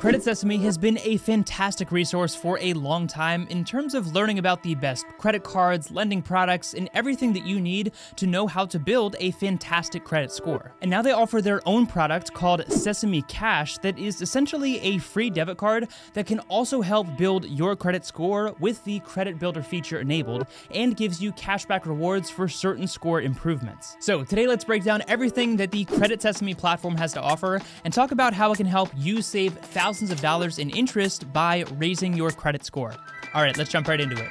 Credit Sesame has been a fantastic resource for a long time in terms of learning about the best credit cards, lending products, and everything that you need to know how to build a fantastic credit score. And now they offer their own product called Sesame Cash that is essentially a free debit card that can also help build your credit score with the credit builder feature enabled and gives you cashback rewards for certain score improvements. So today let's break down everything that the Credit Sesame platform has to offer and talk about how it can help you save thousands of dollars in interest by raising your credit score. All right, let's jump right into it.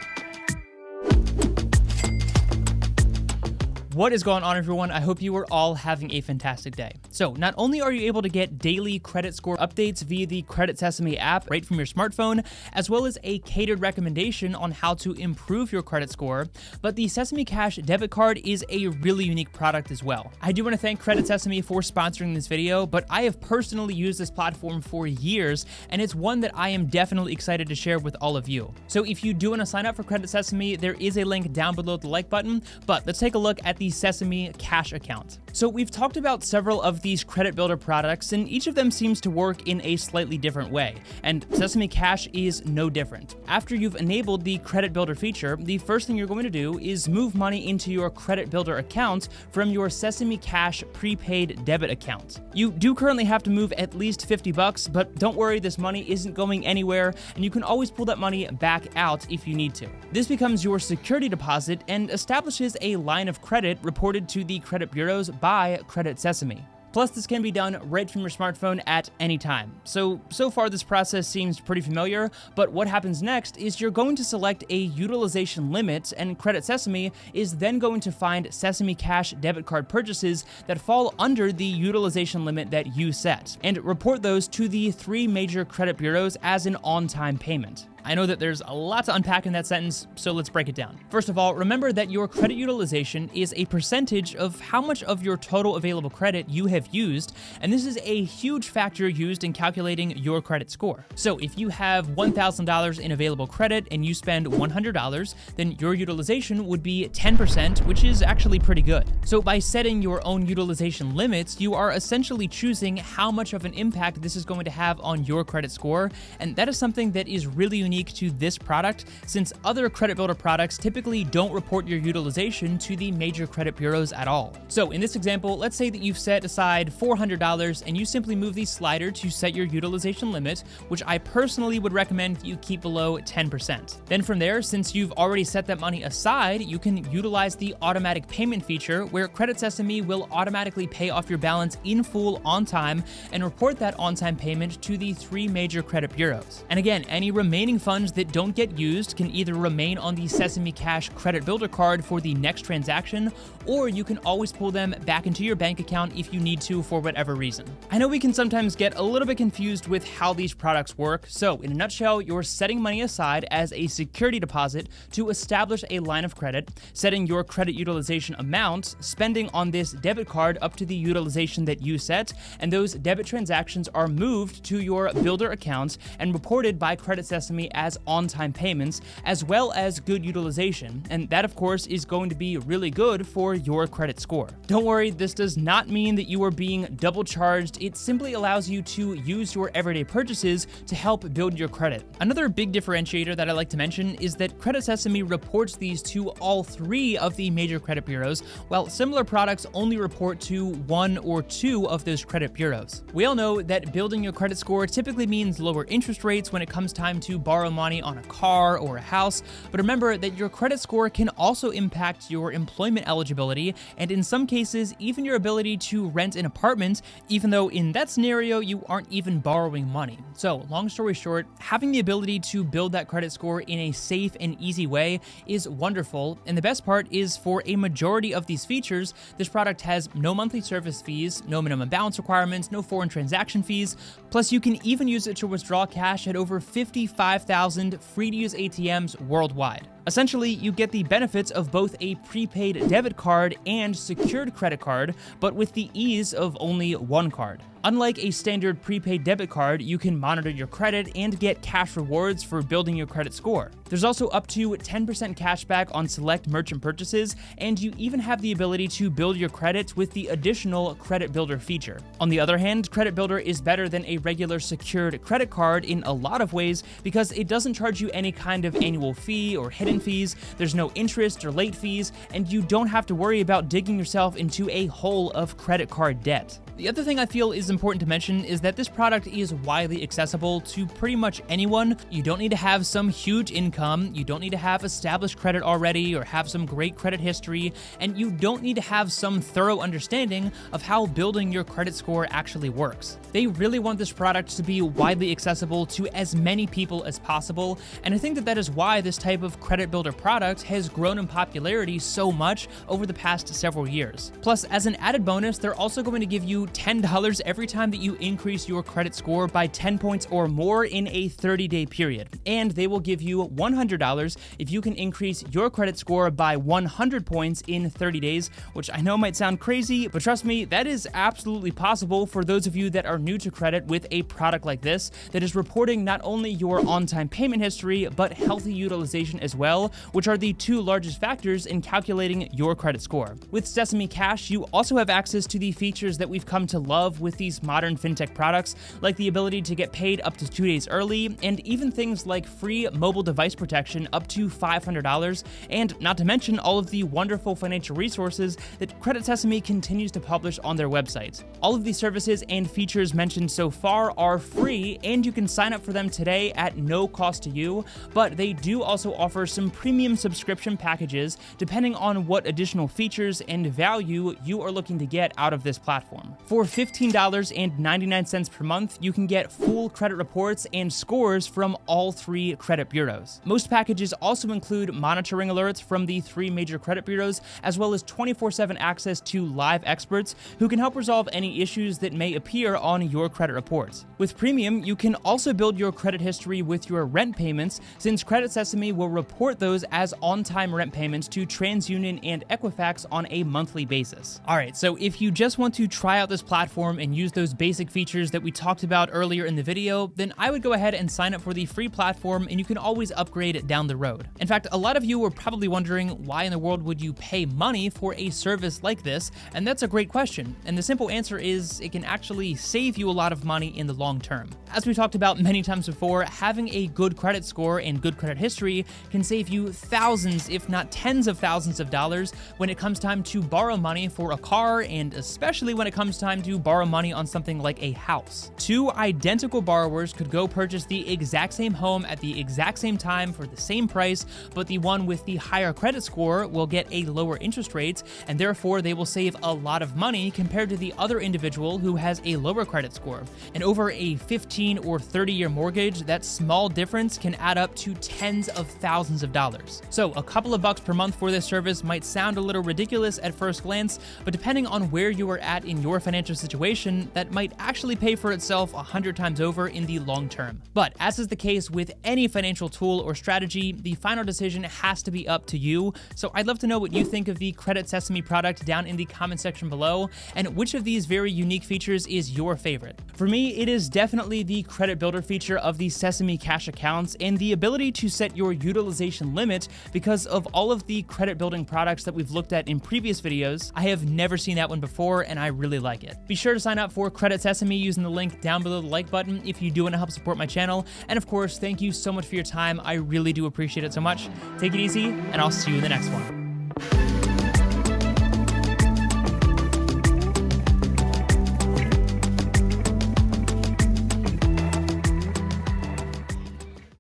What is going on, everyone? I hope you are all having a fantastic day. So not only are you able to get daily credit score updates via the Credit Sesame app right from your smartphone, as well as a catered recommendation on how to improve your credit score, but the Sesame Cash debit card is a really unique product as well. I do want to thank Credit Sesame for sponsoring this video, but I have personally used this platform for years, and it's one that I am definitely excited to share with all of you. So if you do want to sign up for Credit Sesame, there is a link down below the like button, but let's take a look at the Sesame Cash account. So we've talked about several of these credit builder products, and each of them seems to work in a slightly different way, and Sesame Cash is no different. After you've enabled the credit builder feature, the first thing you're going to do is move money into your credit builder account from your Sesame Cash prepaid debit account. You do currently have to move at least $50, but don't worry, this money isn't going anywhere, and you can always pull that money back out if you need to. This becomes your security deposit and establishes a line of credit reported to the credit bureaus by Credit Sesame. Plus, this can be done right from your smartphone at any time. So far this process seems pretty familiar, but what happens next is you're going to select a utilization limit, and Credit Sesame is then going to find Sesame Cash debit card purchases that fall under the utilization limit that you set, and report those to the three major credit bureaus as an on-time payment. I know that there's a lot to unpack in that sentence, so let's break it down. First of all, remember that your credit utilization is a percentage of how much of your total available credit you have used, and this is a huge factor used in calculating your credit score. So if you have $1,000 in available credit and you spend $100, then your utilization would be 10%, which is actually pretty good. So by setting your own utilization limits, you are essentially choosing how much of an impact this is going to have on your credit score, and that is something that is really unique to this product, since other credit builder products typically don't report your utilization to the major credit bureaus at all. So in this example, let's say that you've set aside $400 and you simply move the slider to set your utilization limit, which I personally would recommend you keep below 10%. Then from there, since you've already set that money aside, you can utilize the automatic payment feature where Credit Sesame will automatically pay off your balance in full on time and report that on-time payment to the three major credit bureaus. And again, any remaining funds that don't get used can either remain on the Sesame Cash credit builder card for the next transaction, or you can always pull them back into your bank account if you need to for whatever reason. I know we can sometimes get a little bit confused with how these products work, so in a nutshell, you're setting money aside as a security deposit to establish a line of credit, setting your credit utilization amount, spending on this debit card up to the utilization that you set, and those debit transactions are moved to your builder account and reported by Credit Sesame as on-time payments, as well as good utilization, and that of course is going to be really good for your credit score. Don't worry, this does not mean that you are being double charged. It simply allows you to use your everyday purchases to help build your credit. Another big differentiator that I like to mention is that Credit Sesame reports these to all three of the major credit bureaus, while similar products only report to one or two of those credit bureaus. We all know that building your credit score typically means lower interest rates when it comes time to borrow money on a car or a house, but remember that your credit score can also impact your employment eligibility, and in some cases, even your ability to rent an apartment, even though in that scenario, you aren't even borrowing money. So long story short, having the ability to build that credit score in a safe and easy way is wonderful, and the best part is for a majority of these features, this product has no monthly service fees, no minimum balance requirements, no foreign transaction fees, plus you can even use it to withdraw cash at over 55,000 free-to-use ATMs worldwide. Essentially, you get the benefits of both a prepaid debit card and secured credit card, but with the ease of only one card. Unlike a standard prepaid debit card, you can monitor your credit and get cash rewards for building your credit score. There's also up to 10% cash back on select merchant purchases, and you even have the ability to build your credit with the additional Credit Builder feature. On the other hand, Credit Builder is better than a regular secured credit card in a lot of ways because it doesn't charge you any kind of annual fee or hidden fees, there's no interest or late fees, and you don't have to worry about digging yourself into a hole of credit card debt. The other thing I feel is important to mention is that this product is widely accessible to pretty much anyone. You don't need to have some huge income, you don't need to have established credit already or have some great credit history, and you don't need to have some thorough understanding of how building your credit score actually works. They really want this product to be widely accessible to as many people as possible, and I think that is why this type of credit builder product has grown in popularity so much over the past several years. Plus, as an added bonus, they're also going to give you $10 every time that you increase your credit score by 10 points or more in a 30-day period. And they will give you $100 if you can increase your credit score by 100 points in 30 days, which I know might sound crazy, but trust me, that is absolutely possible for those of you that are new to credit with a product like this that is reporting not only your on-time payment history, but healthy utilization as well, which are the two largest factors in calculating your credit score. With Sesame Cash, you also have access to the features that we've come to love with these modern fintech products, like the ability to get paid up to 2 days early, and even things like free mobile device protection up to $500, and not to mention all of the wonderful financial resources that Credit Sesame continues to publish on their website. All of these services and features mentioned so far are free, and you can sign up for them today at no cost to you, but they do also offer some premium subscription packages depending on what additional features and value you are looking to get out of this platform. For $15.99 per month, you can get full credit reports and scores from all 3 credit bureaus. Most packages also include monitoring alerts from the 3 major credit bureaus, as well as 24/7 access to live experts who can help resolve any issues that may appear on your credit reports. With Premium, you can also build your credit history with your rent payments, since Credit Sesame will report those as on-time rent payments to TransUnion and Equifax on a monthly basis. Alright, so if you just want to try out this platform and use those basic features that we talked about earlier in the video, then I would go ahead and sign up for the free platform, and you can always upgrade down the road. In fact, a lot of you were probably wondering why in the world would you pay money for a service like this, and that's a great question. And the simple answer is it can actually save you a lot of money in the long term. As we talked about many times before, having a good credit score and good credit history can save you thousands, if not tens of thousands of dollars when it comes time to borrow money for a car, and especially when it comes time to borrow money on something like a house. 2 identical borrowers could go purchase the exact same home at the exact same time for the same price, but the one with the higher credit score will get a lower interest rate, and therefore they will save a lot of money compared to the other individual who has a lower credit score. And over a 15 or 30-year mortgage, that small difference can add up to tens of thousands of dollars. So a couple of bucks per month for this service might sound a little ridiculous at first glance, but depending on where you are at in your financial situation, that might actually pay for itself 100 times over in the long term. But as is the case with any financial tool or strategy, the final decision has to be up to you. So I'd love to know what you think of the Credit Sesame product down in the comment section below, and which of these very unique features is your favorite. For me, it is definitely the credit builder feature of the Sesame Cash accounts and the ability to set your utilization limit, because of all of the credit building products that we've looked at in previous videos, I have never seen that one before, and I really like it. Be sure to sign up for Credit Sesame using the link down below the like button if you do want to help support my channel. And of course, thank you so much for your time. I really do appreciate it so much. Take it easy, and I'll see you in the next one.